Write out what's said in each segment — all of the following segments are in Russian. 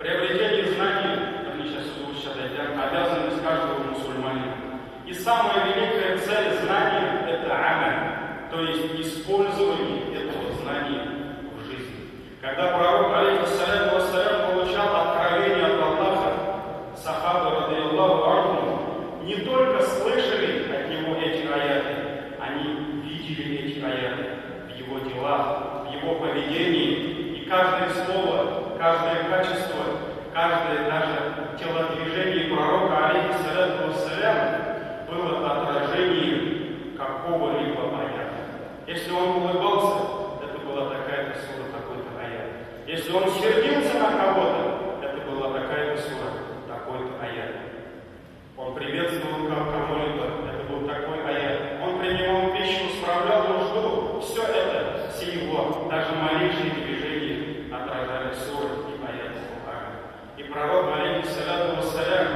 Приобретение знаний, они сейчас лучше отойдем, обязанность каждого мусульманина. И самая великая цель знаний – это амаль, то есть использование этого знания в жизни. Когда пророк, алейхиссаляму вассалям, получал откровение от Аллаха, сахабы, радийаллаху анхум, не только слышали от него эти аяты, они видели эти аяты в его делах, в его поведении, и каждое слово, каждое качество, каждое даже телодвижение пророка, алейхиссаляму вассалям, было отражением какого-либо аята. Если он улыбался, это была такая-то сура, такой-то аят. Если он сердился на кого-то, это была такая-то сура, такой-то аят. Он приветствовал кого-либо, это был такой аят. Он принимал пищу, справлял нужду. Все это, все его, даже малейшие движения отражали суры и аяты Кур'ана. И пророк, алейхиссаляму вассалям,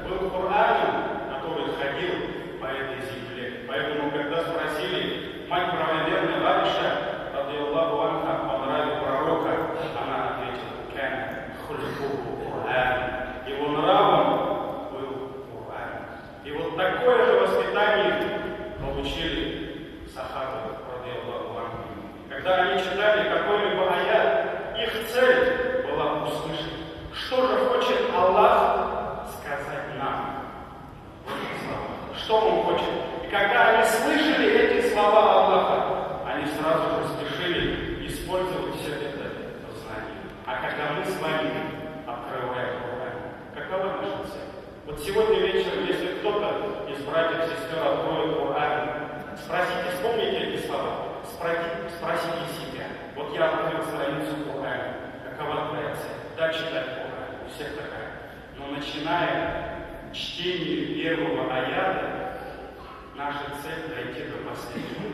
был Кур'аном, который ходил по этой земле. Поэтому, когда спросили мать правоверной Аиша, радийаллаху анха, о нраве пророка, она ответила: «Кан хульхуху Кур'ан». Его нравом был Кур'ан. И вот такое же воспитание получили сахабы, радийаллаху анху. Когда они читали какой-либо аят, их цель была услышать, что же хочет Аллах сказать нам. Что Он хочет. И когда они слышали эти слова Аллаха, они сразу же спешили использовать все это знание. А когда мы с вами открываем Кур'ан, какова наша цель? Вот сегодня вечером, если кто-то из братьев и сестер откроет Кур'ан, спросите, вспомните эти слова, спросите себя. Вот я открыл страницу Кур'ана, какова твоя цель? Да, читать Кур'ан, у всех такая. Но начиная чтение первого аята, наша цель — дойти до последнего.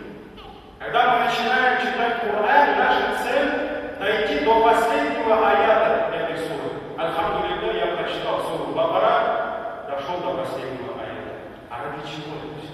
Когда мы начинаем читать Кур'ан, наша цель — дойти до последнего аята этой суры. Альхамдулилля, я прочитал суру Бакара, дошел до последнего аята. А ради чего это все?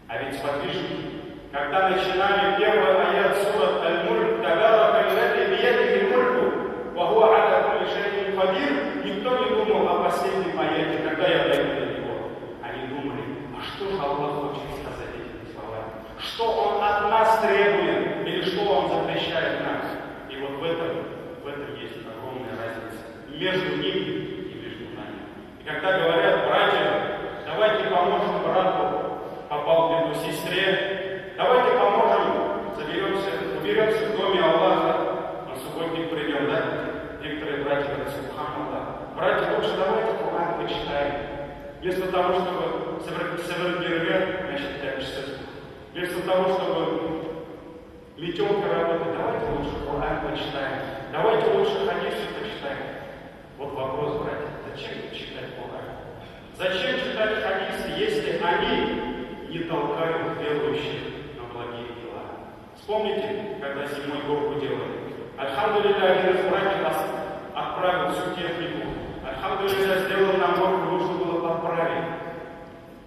А ведь сподвижники, когда начинали первый аят суры Аль-Мульк, «Табарака аллази биядихи мульку, ва хуа аля кулли шайин кадир», никто не думал о последнем аяте, когда я дойду до него. Они думали: а что же Аллах хочет сказать этими словами? Что Он от нас требует или что Он запрещает нам? И вот в этом есть огромная разница между ними и между нами. И когда говорят: братья, давайте поможем брату, попал в беду сестре, давайте поможем, уберемся в доме Аллаха, на субботник придем, да? Некоторые братья говорят: субханаллах, братья, лучше давайте Кур'ан почитаем. Вместо того, чтобы севергервер, значит, 5 часов. Вместо того, чтобы метелкой работать, давайте лучше Кур'ан почитаем. Давайте лучше хадисы почитаем. Вот вопрос, братья, зачем читать Кур'ан? Зачем читать хадисы, если они не толкают верующих на благие дела? Вспомните, когда зимой горку делали. Альхамдулилля, один из братьев отправил всю технику. Альхамдулилля, сделал нам горку, нужно было поправить.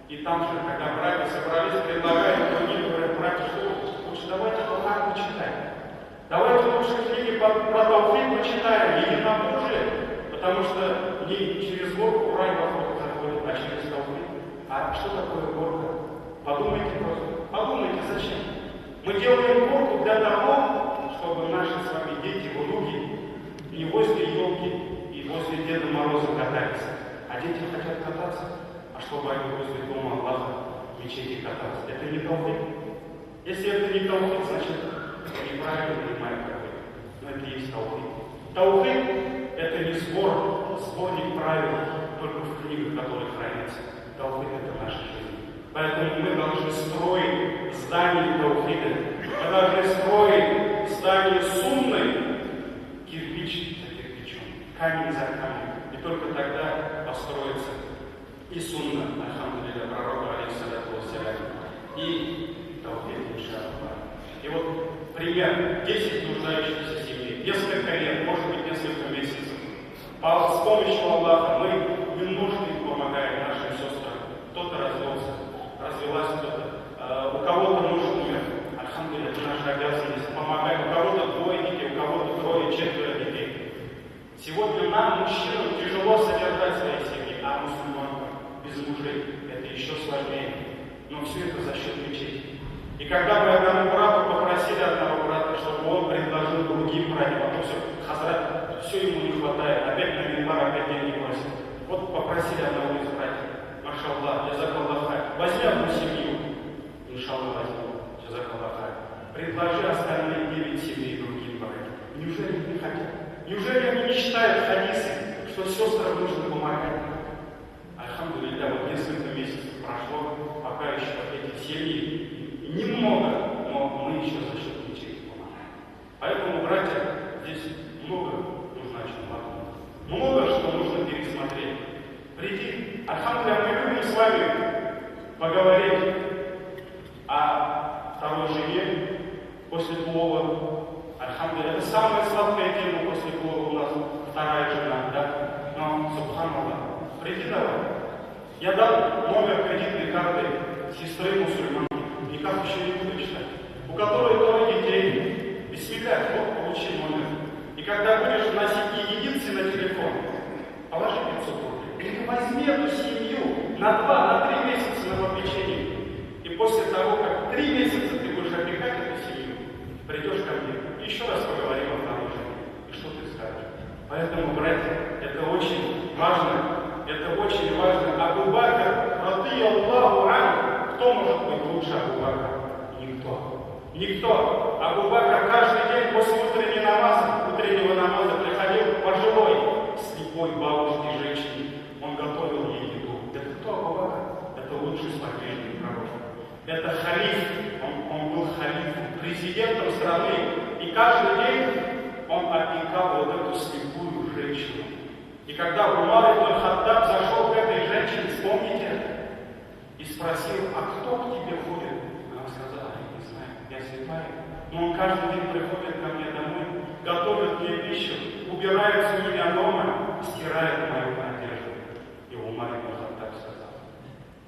И там же, когда братья собрались, предлагают другим, говорят: братья, что лучше давайте Кур'ан почитаем. Давайте лучше книги про Таухид почитаем, единобожие, потому что не через горку рай заходит, а через Таухид. А что такое горка? Подумайте просто. Подумайте, зачем? Мы делаем горку для того, чтобы наши с вами дети, внуки не возле елки и возле Деда Мороза катались. А дети хотят кататься, а чтобы они возле дома Аллаха в мечети кататься. Это не Таухид. Если это не Таухид, значит, неправильно понимаем Таухид. Но это и есть Таухид. Таухид — это не сборник правил, только в книгах, которые хранятся. Таухид — это наша жизнь. Поэтому мы должны строить здание Таухида. Мы должны строить здание сунны кирпич за кирпичом, камень за камнем. И только тогда построится и сунна, альхамдулилля, пророка, алейхиссалату вассалям, и Таухид, иншаллах. И вот пример: 10 нуждающихся семей, несколько лет, может быть, несколько месяцев. С помощью Аллаха мы немножко им помогаем, нашим сестрам. Кто-то развелась кто-то, у кого-то муж умер. Альхамдулилля, это наша обязанность помогать. У кого-то двое детей, у кого-то трое, четверо детей. Сегодня нам, мужчинам, тяжело содержать свои семьи, а мусульманам без мужей это еще сложнее. Но все это за счет мечети. И когда мы одному брату попросили одного брата, чтобы он предложил другим братьям, а то все, Хазрат, все ему не хватает, опять на минбар, опять деньги просит. Вот попросили одного из братьев, машаллах, джазакаллах хайр, возьми одну семью, иншаллах возьму, джазакаллах хайр. Предложи остальные 9 семей другим братьям. Неужели не хотят? Неужели они не считают хадисы, что сестрам нужно помогать? Альхамдулилля, вот несколько месяцев прошло, пока еще эти семьи немного, но мы еще за счет мечети помогаем. Поэтому, братья, здесь много нужно о чем подумать. Много что нужно пересмотреть. Приди, альхамдулилля, мы любим с вами поговорить о второй жене после плова. Альхамдулилля, это самая сладкая тема после плова у нас, вторая жена, да? Но, субханаллах, приди давай. Я дам номер кредитной карты сестры мусульманки, никак еще не буду читать, у которой 2 детей. Бисмилля, вот получи номер. И когда будешь носить единицы на телефон, положи 500 рублей. Или возьми эту семью на 2-3 месяца на попечение. И после того, как 3 месяца ты будешь опекать эту семью, придешь ко мне, еще раз поговорим о второй жене. И что ты скажешь? Поэтому, братья, это очень важно. Это очень важно. Абу Бакр, радийаллаху анху, кто может быть лучше Абу Бакра? Никто. Никто. Абу Бакр каждый день после утреннего намаза приходил пожилой, слепой бабушке, женщине. Он готовил ей еду. Это кто Абу Бакр? Это лучший сподвижник пророка. Это халиф. Он был халифом, президентом страны. И каждый день он опекал вот эту слепую женщину. И когда Умар ибн Хаттаб зашел к этой женщине, вспомните, и спросил, а кто к тебе ходит? Она сказала, я не знаю, я слепая. Но он каждый день приходит ко мне домой, готовит мне пищу, убирается у меня дома, стирает мою одежду. И Умар ибн Хаттаб сказал,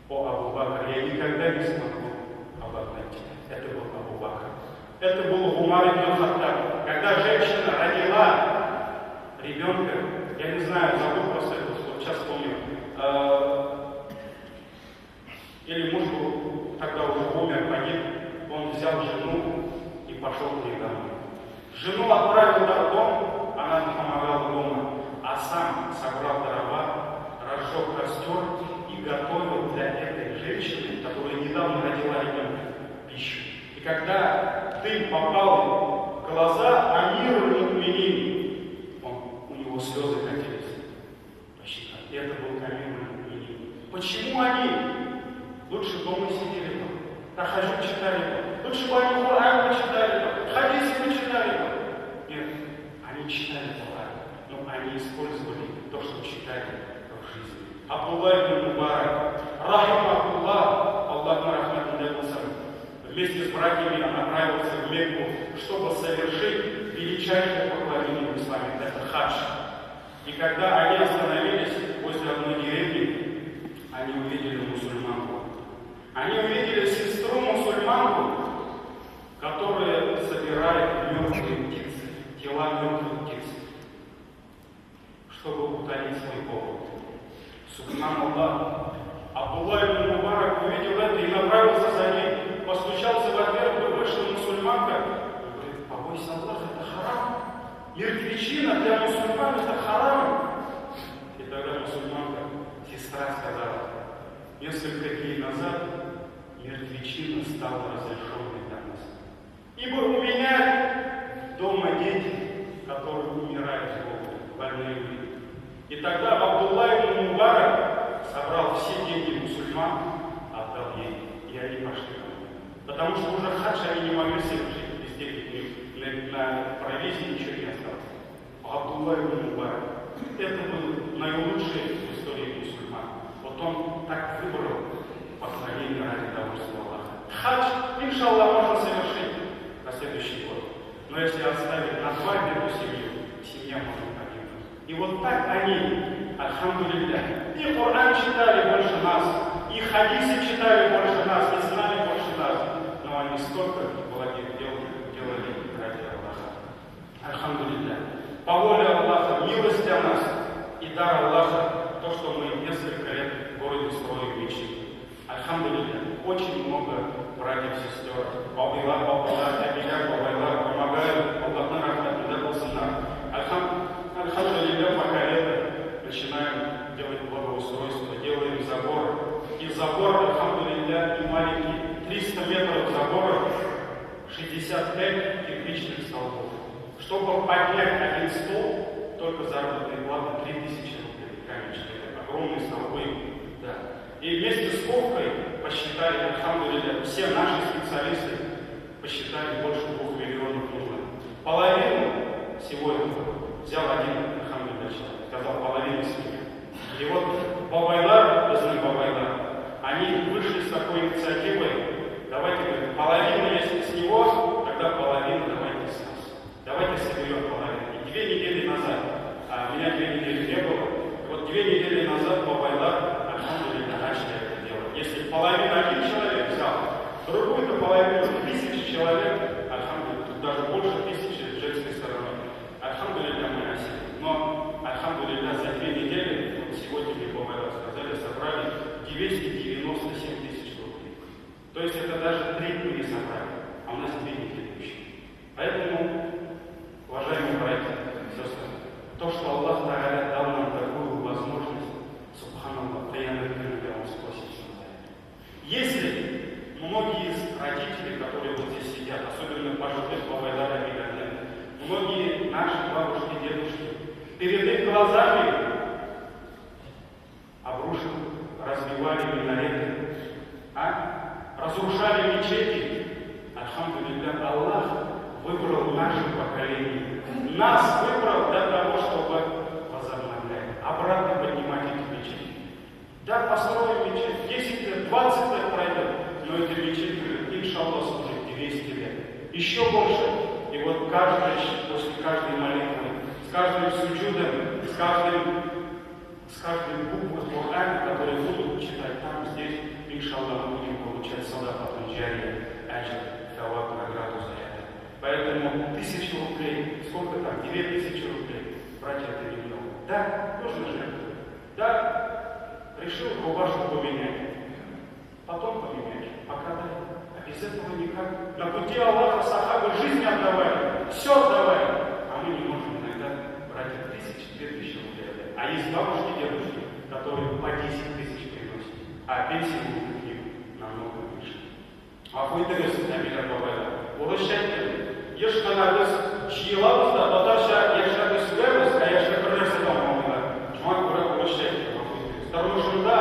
о Абу Бакр, я никогда не смогу обогнать тебя. Это был Абу Бакр. Это был Умар ибн Хаттаб. Когда женщина родила ребенка, я не знаю, забыл просто это, вот сейчас помню. Или муж был, тогда уже умер, погиб, он взял жену и пошел к ней домой. Жену отправил в дом, она помогала дома, а сам собрал дрова, разжег костер и готовил для этой женщины, которая недавно родила ребенка, пищу. И когда дым попал в глаза Амиру му'минин, у него слезы катились по щекам. И это был Амир му'минин. Почему они? Лучше дома сидели бы, тахаджуд читали бы, лучше бы они Коран почитали бы, хадисы почитали бы. Нет, они читали Коран, но они использовали то, что читали в жизни. Абдуллах ибн Мубарак, рахимахуллах, Аллах на рахмат надеялся, вместе с братьями направился в Мекку, чтобы совершить величайшее поклонение в исламе, это хадж. И когда они остановились возле одной деревни, они увидели мусульманку. Они увидели сестру мусульманку, которая собирает мертвые птицы, тела мертвых птиц, чтобы утолить свой голод. Субханаллах. Абдуллах ибн Мубарак увидел это и направился за ней, постучался в дверь, вышла мусульманка и говорит, побойся Аллаха, это харам. Мертвечина для мусульман это харам. И тогда мусульманка, сестра сказала, несколько дней назад мертвечина стала разрешенной для нас. Ибо у меня дома дети, которые умирают с голоду, больные люди. И тогда Абдуллах ибн Мубарак собрал все деньги мусульман, отдал ей, и они пошли ко мне. Потому что уже хадж они не могли совершить без денег, на провизии ничего не осталось. Абдуллах ибн Мубарак. Это был наилучший в истории мусульман. Вот он так выбрал поклонение ради довольства Аллаха. Хадж, иншаллах, можно совершить на следующий год. Но если оставить на 2 эту семью, семья может погибнуть. И вот так они, альхамдулилля, и Коран читали больше нас, и хадисы читали больше нас, и знали больше нас. Но они столько благих дел делали ради Аллаха. Альхамдулилля. По воле Аллаха, милость для нас и дар Аллаха, то, что мы несколько лет в городе строим мечети. Альхамдулилля, очень много братьев, сестер, бабайлар, абилар, бабайлар помогают, Аллахна рахматында болсындар. Альхамдулилля, пока лето, начинаем делать благоустройство, делаем забор. И забор, альхамдулилля, не маленький, 300 метров забора, 65 кирпичных столбов. Чтобы поднять один стол, только заработная плата 3000 рублей. Конечно, это огромные столбы. Да. И вместе с ковкой посчитали, альхамдулилля, все наши специалисты посчитали, больше 2 миллионов нужно. Половину сегодня взял один, альхамдулилля, человек, сказал, половину семьи. И вот бабайлар, безумный бабайлар, они вышли с такой инициативой, давайте, говорит, половину, если с него, тогда половину давайте с нас. Давайте соберем половину. И 2 недели назад, а меня 2 недели не было, вот 2 недели назад бабайлар, альхамдулилля, начали это делать. Если половину один человек взял, другую-то половину 1000 человек, альхамдулилля, тут даже больше 1000 с женской стороны. Альхамдулилля, мы носили. Но, альхамдулилля, за 2 недели, вот сегодня мне бабайлар сказали, собрали 297 000 рублей. То есть это даже треть мы не собрали, а у нас 2 недели еще. Поэтому, уважаемые братья и сестры, то, что Аллах Тааля дал нам такую возможность, субханаллах, наверное, Он спросится за это. Если многие из родителей, которые вот здесь сидят, особенно пожилых бабайлар и многие наши бабушки, дедушки, перед их глазами разбивали минареты, разрушали мечети, альхамдулилля, Аллах выбрал наше поколение. Нас выбрал для того, чтобы возобновлять, обратно поднимать эти мечети. Да, построим мечеть, 10 лет, 20 лет пройдет, но эти мечети, иншаллах, служит 200 лет. Еще больше. И вот после каждой молитвы, с каждым суджудом, с каждой буквой Корана, которые будут читать там, здесь, иншаллах, мы будем получать садакатун джария, аджр, таваб, награду за это. Поэтому 1000 рублей, сколько там, 2000 рублей, братья, это немного. Да, нужно жертвовать. Да, решил рубашку поменять, потом поменять, пока дай. А без этого никак. На пути Аллаха сахабы жизнь отдавали, все отдавали. А мы не можем иногда, братья, 1000, 2000 рублей отдать. А есть бабушки, дедушки, которые по 10 000 приносят. А пенсии будут их намного меньше. А қойдыңыз, Әмилар бабайлар, орысша ешқана біз жиыламыз да, батарша ешқана сөйлейміз, а ешқана бір нәрсе дамауында. Жұма көрі орысша второй жылда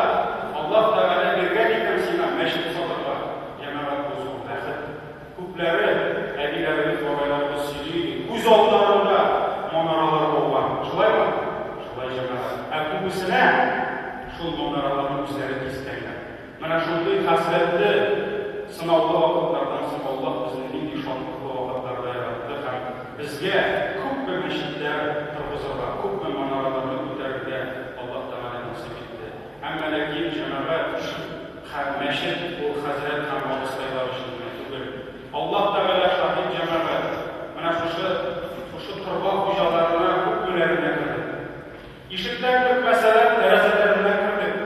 Аллах Тағала берген екен сена мәшін сатырға. Жамағат болсын, бәхет. Көплері, әбилеріміз, бабайларымыз сөйлейді. Көз алдарында монаралар болған. Жылай ма? Жылай жамағат. Көбісіне шул монаралардың көздері тескенler. Мына шулдай хасретті сынаулы вақыттардан соң Аллах біздің нендей шаттықты вақыттарда яратты һәм бізге күпме мәчетлер тұрғызуға, күпме манараларны көтәргә Аллах Тағала насип итте. Әмма ләкин җәмәгать мәчет ул хәзрәт һәм абыстайлар өчен генә түгел. Аллах Тағала шаһид җәмәгать менә шушы торба хуҗаларына күпмеләренә керде. Ишекләрдек, мәсәлән, тәрәзәләренә кердек.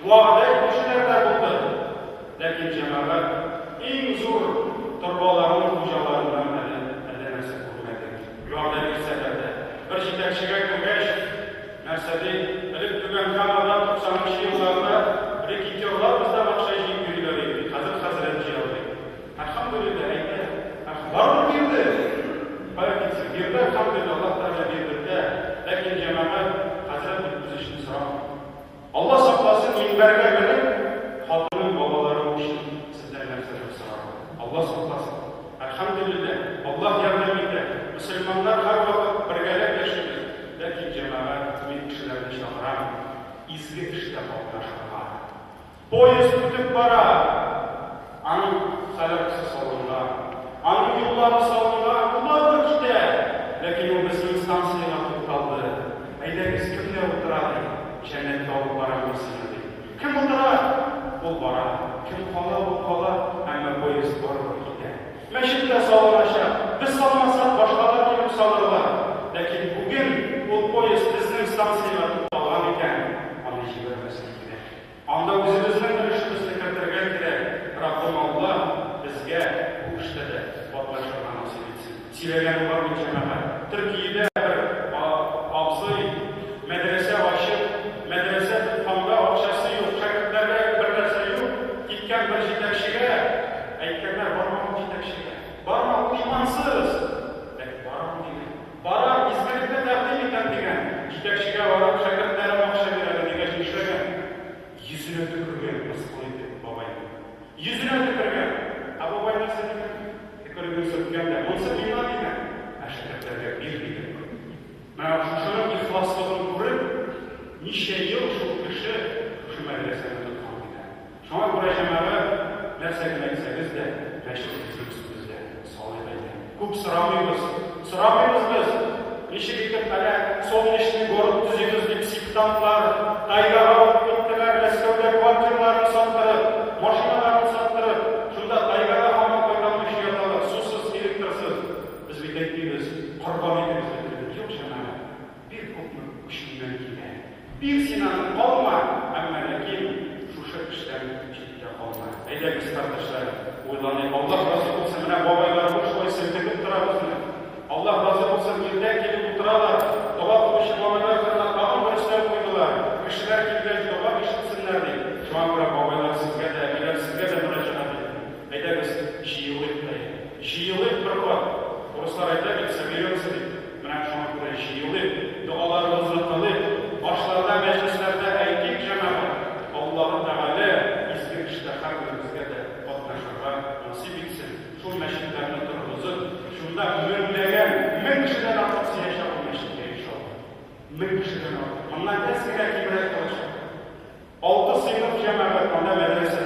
Вәгъдә итүчеләр дә булды. Ләкин җәмәгать иң зур торбаларның хуҗаларынан әллә нәрсә күрмәдек. Вәгъдә бирсәләр дә. Бер җитәкчегә кергәч, нәрсә ди, элек түбән Камада 90-нчы елларда рекетерлар бездән акча җыеп йөриләр иде. Хәзер хәзрәт җыялар. Альхамдулилля, әйтә. Барлык бирде. Бәлки бирде, альхамдулилля, Аллаһ Тәгалә бирде. Ләкин җәмәгать хәзрәт үз өчен сорау. Аллаһ сакласын, минбәргә менеп, хатының бабалары өчен сездән нәрсәләр сорау. Аллаһ сакласын. Альхамдулилля, Аллаһ ярдәм итә. Мөселманнар һәрвакыт бергәләп яшибез. Ләкин җәмәгать мин кешеләрне чакырам, изге эштә катнашырга. Поезд үтеп бара, аның сәләмсе салынган, аның юллары салынган, улар китә. Ләкин ул безнең станциягә тукталды. Әйдәгез, кемнәр утырады? Җәннәткә алып барабыз сине. Кем утыра? Ул бара. Кем кала? Ул кала. Әмма поезд барып китә. Мәчеткә салыначак. Без салмасак, башкалар килеп салырлар. Ләкин станцияларды алған екен, аны жібермесек керек. Анда өзіміздің үлесімізді кіргізген керек. Раббым Алла бізге бұл ішті де отбасыға насip етсін. Себебі бар ма жамағат? Түркияда бір абзый медресе ашып, медресе тұтқанда ақшасы жоқ, шәкірттері бір нәрсе жоқ, кеткен бір жетекшіге aytganlar bormam yetakchiga. Borma, u imonsiz. Boram degan. Boram izmalikda taqdim etan degan. Yetakchiga borib shogirdlarim o'qisha beradi degan ishlagan. Yuzini tupurgan mas'ul deb bobay. Yuzini tupurgan. Bobay narsa degan. Ko'rib o'sirganda, bo'lsa iymon degan. Shogirdlarga bermaydi. Mana shuni ixlosligini ko'rib, necha yil shu kishi shu madrasani tutgan ekan. Shunga ko'ra jamoat narsaga aytsangiz de bizga solib aytadi. Ko'p so'ramaymiz biz. Nechta ketib qara, solnishni ko'rib tuzimiz deb siptantlar, qaygaga olib ketdilar, Moskvada kvartiralarni sottirib, mashinalarni sottirib, shunda qaygaga hamma qo'ygan ish yo'qlar, suvsiz, elektrsiz. Biz aytaymiz, qurbon etamiz deb yo'q shanaqa. Bir ko'pmi ishingdan kelgan. Bir senani qolma, ammo lekin shu ishdan Eyleğimiz kardeşler, uylanayım. Allah razı olsun. Mine babaylar boş koysun, tekip durarız. Allah razı olsun. Yerden gelip oturarlar. Doğa koşu babaylar kadar kanun barışlar koydular. Kişiler gibiler doğa işitsinler diye. Şu an böyle babaylar sizge de, emeler sizge de müracaat edin. Eyleğimiz şiilik de. Şiilik bir var. Oruslar eyleğimiz seviyorsun diye. Mine şu an böyle şiilik. Dualarımızı kılıp, başlarda, meclislerde eğitim cemaat. Allah'ın Teala izgin işte her birimizge de atlaşırga nasip etsin. Şu meşitlerini turguzun, şunda müminleyen, min kişiden artık yaşa bu meşitte inşallah. Min kişiden artık. Ondan eskine kimrek olacak. 6 sınıf cemaat, onda medrese